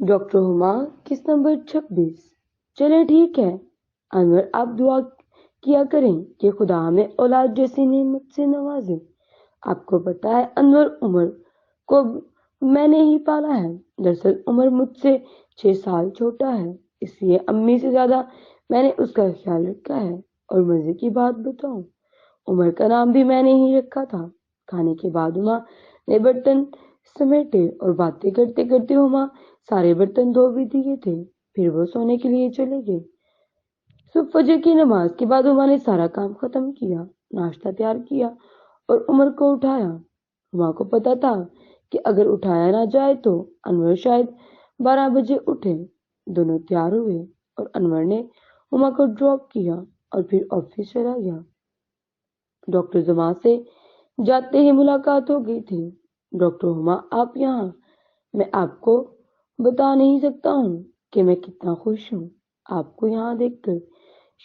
Doctor ہما کس number 26؟ چلے ٹھیک ہے انور، آپ دعا کیا کریں کہ خدا ہمیں اولاد جیسی نعمت سے نوازے۔ آپ کو پتا ہے انور، عمر کو میں نے ہی پالا ہے۔ دراصل عمر مجھ سے 6 سال چھوٹا ہے، اس لیے امی سے زیادہ میں نے اس کا خیال رکھا ہے۔ اور مزے کی بات بتاؤں، عمر کا نام بھی میں نے ہی رکھا تھا۔ کھانے کے بعد ہما نے برتن سمیٹے اور باتیں کرتے کرتے ہما سارے برتن دھو بھی دیے تھے۔ پھر وہ سونے کے لیے چلے گئے۔ صبح فجر کی نماز کے بعد ہما نے سارا کام ختم کیا، ناشتہ تیار کیا اور عمر کو اٹھایا۔ ہما کو پتا تھا کہ اگر اٹھایا نہ جائے تو انور شاید 12 بجے اٹھے۔ دونوں تیار ہوئے اور انور نے ہما کو ڈراپ کیا اور پھر آفس چلا گیا۔ ڈاکٹر زما سے جاتے ہی ملاقات ہو گئی تھی۔ ڈاکٹر ہما، آپ یہاں؟ میں آپ کو بتا نہیں سکتا ہوں کہ میں کتنا خوش ہوں آپ کو یہاں دیکھ کر۔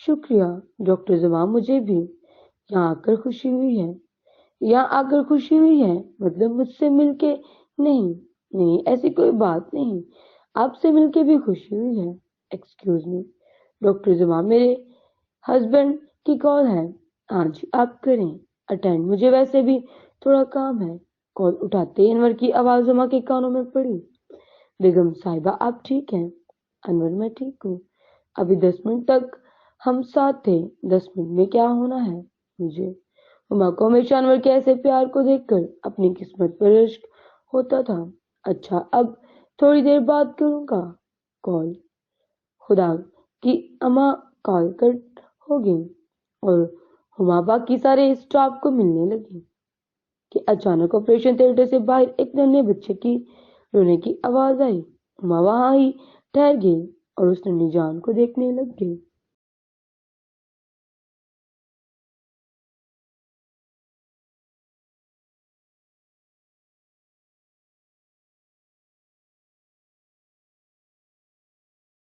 شکریہ ڈاکٹر زما، مجھے بھی یہاں آ کر خوشی ہوئی ہے۔ یہاں آ کر خوشی ہوئی ہے مطلب مجھ سے مل کے؟ نہیں نہیں، ایسی کوئی بات نہیں، آپ سے مل کے بھی خوشی ہوئی ہے۔ ایکسکیوز می ڈاکٹر زما، میرے ہسبینڈ کی کال ہے۔ ہاں جی، آپ کریں اٹینڈ، مجھے ویسے بھی تھوڑا کام ہے۔ کال اٹھاتے ہی انور کی آواز ہما کے کانوں میں پڑی۔ بیگم صاحبہ، آپ ٹھیک ہیں؟ انور، میں ٹھیک ہوں، ابھی 10 منٹ تک ہم ساتھ تھے، 10 منٹ میں کیا ہونا ہے مجھے؟ ہما کو ہمیشہ انور کے ایسے پیار کو دیکھ کر اپنی قسمت پر رشک ہوتا تھا۔ اچھا، اب تھوڑی دیر بعد کروں گا کال۔ خدا کی اما کال کٹ ہو گئی اور ہما باقی سارے اسٹاف کو ملنے لگی کہ اچانک آپریشن تھیٹر سے باہر ایک ننھے بچے کی رونے کی آواز آئی۔ ہما وہاں ہی ٹھہر گئی اور اس ننھی جان کو دیکھنے لگ گئی۔